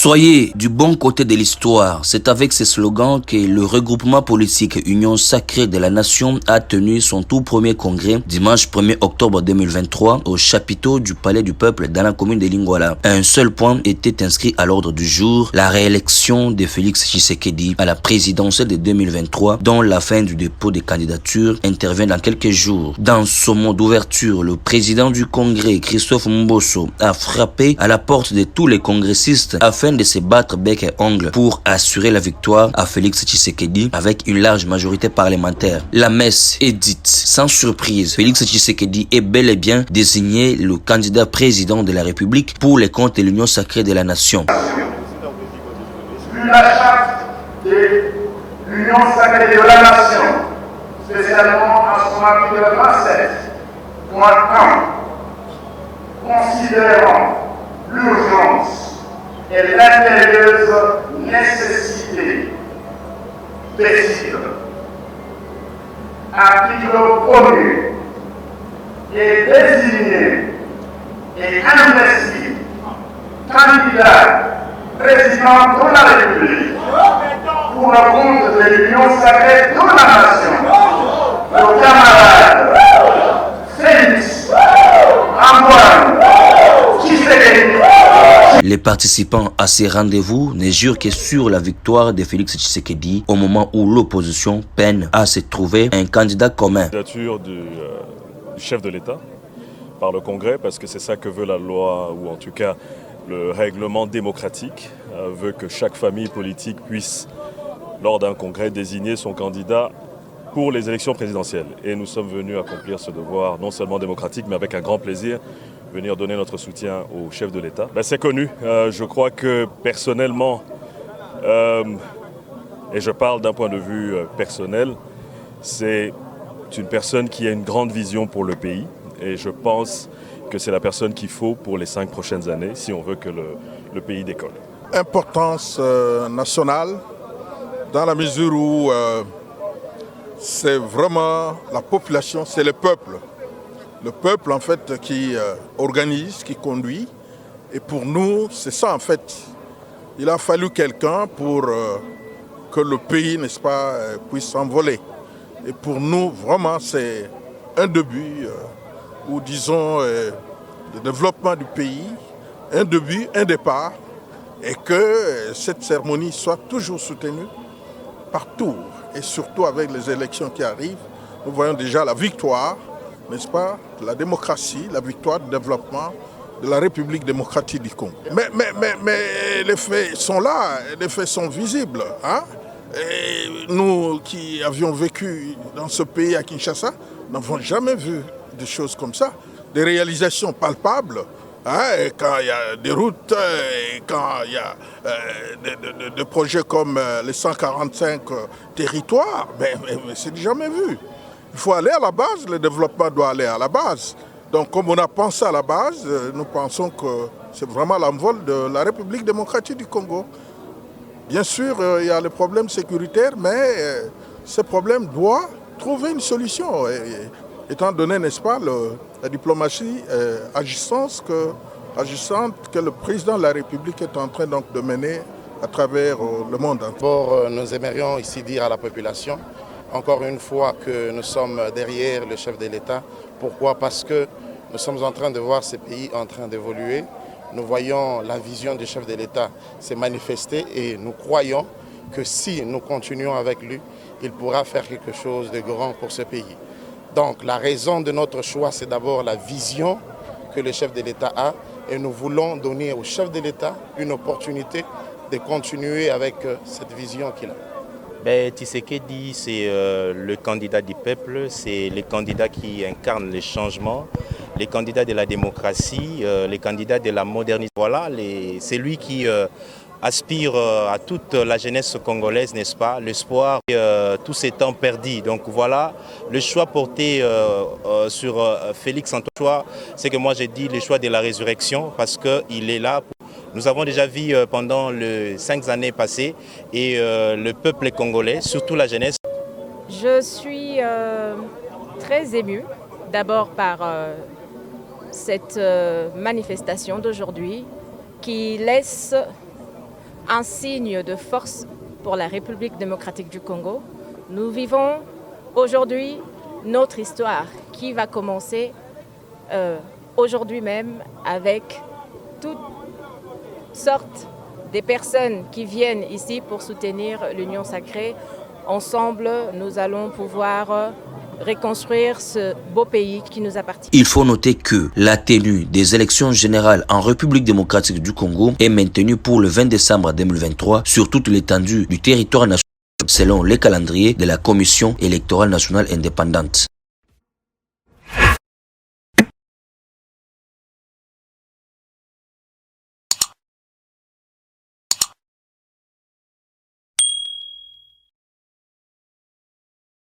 Soyez du bon côté de l'histoire. C'est avec ces slogans que le regroupement politique Union Sacrée de la Nation a tenu son tout premier congrès dimanche 1er octobre 2023 au chapiteau du Palais du Peuple dans la commune de Lingouala. Un seul point était inscrit à l'ordre du jour, la réélection de Félix Tshisekedi à la présidentielle de 2023, dont la fin du dépôt des candidatures intervient dans quelques jours. Dans son mot d'ouverture, le président du congrès, Christophe Mbosso, a frappé à la porte de tous les congressistes afin de se battre bec et ongle pour assurer la victoire à Félix Tshisekedi avec une large majorité parlementaire. La messe est dite. Sans surprise, Félix Tshisekedi est bel et bien désigné le candidat président de la République pour les comptes de l'Union Sacrée de la Nation. La charte de l'Union Sacrée de la Nation, spécialement à son article 27.1, considérant l'urgence et l'impérieuse nécessité décide. Article 1er est désigné et investi candidat président de la République pour le compte de l'Union Sacrée de la Nation, le camarade Félix Antoine Tshisekedi. Les participants à ces rendez-vous ne jurent que sur la victoire de Félix Tshisekedi au moment où l'opposition peine à se trouver un candidat commun. La candidature du chef de l'État par le Congrès, parce que c'est ça que veut la loi, ou en tout cas le règlement démocratique, veut que chaque famille politique puisse, lors d'un congrès, désigner son candidat pour les élections présidentielles. Et nous sommes venus accomplir ce devoir, non seulement démocratique, mais avec un grand plaisir, venir donner notre soutien au chef de l'État. C'est connu. Je crois que personnellement, et je parle d'un point de vue personnel, c'est une personne qui a une grande vision pour le pays. Et je pense que c'est la personne qu'il faut pour les 5 prochaines années, si on veut que le pays décolle. Importance nationale, dans la mesure où c'est vraiment la population, c'est le peuple. Le peuple, en fait, qui organise, qui conduit. Et pour nous, c'est ça, en fait. Il a fallu quelqu'un pour que le pays, n'est-ce pas, puisse s'envoler. Et pour nous, vraiment, c'est un début, ou disons, le développement du pays, un début, un départ, et que cette cérémonie soit toujours soutenue partout, et surtout avec les élections qui arrivent. Nous voyons déjà la victoire, n'est-ce pas, la démocratie, la victoire du développement de la République démocratique du Congo. Mais les faits sont là, les faits sont visibles. Hein? Et nous qui avions vécu dans ce pays à Kinshasa, n'avons jamais vu des choses comme ça, des réalisations palpables. Hein, et quand il y a des routes, et quand il y a des projets comme les 145 territoires, mais c'est jamais vu. Il faut aller à la base, le développement doit aller à la base. Donc comme on a pensé à la base, nous pensons que c'est vraiment l'envol de la République démocratique du Congo. Bien sûr, il y a les problèmes sécuritaires, mais ces problèmes doivent trouver une solution. Étant donné, n'est-ce pas, la diplomatie agissante que le président de la République est en train donc de mener à travers le monde. D'abord, nous aimerions ici dire à la population, encore une fois, que nous sommes derrière le chef de l'État. Pourquoi? Parce que nous sommes en train de voir ce pays en train d'évoluer. Nous voyons la vision du chef de l'État se manifester et nous croyons que si nous continuons avec lui, il pourra faire quelque chose de grand pour ce pays. Donc la raison de notre choix, c'est d'abord la vision que le chef de l'État a et nous voulons donner au chef de l'État une opportunité de continuer avec cette vision qu'il a. Tshisekedi, c'est le candidat du peuple, c'est le candidat qui incarne le changement, les candidats de la démocratie, les candidats de la modernisation. Voilà, c'est lui qui aspire à toute la jeunesse congolaise, n'est-ce pas, l'espoir, tous ces temps perdus. Donc voilà, le choix porté sur Félix Antoine, c'est que moi j'ai dit le choix de la résurrection parce qu'il est là. Nous avons déjà vu pendant les 5 années passées et le peuple congolais, surtout la jeunesse. Je suis très émue, d'abord par cette manifestation d'aujourd'hui qui laisse un signe de force pour la République démocratique du Congo. Nous vivons aujourd'hui notre histoire qui va commencer aujourd'hui même avec toutes sortes de personnes qui viennent ici pour soutenir l'Union sacrée. Ensemble, nous allons pouvoir reconstruire ce beau pays qui nous appartient. Il faut noter que la tenue des élections générales en République démocratique du Congo est maintenue pour le 20 décembre 2023 sur toute l'étendue du territoire national selon les calendriers de la Commission électorale nationale indépendante.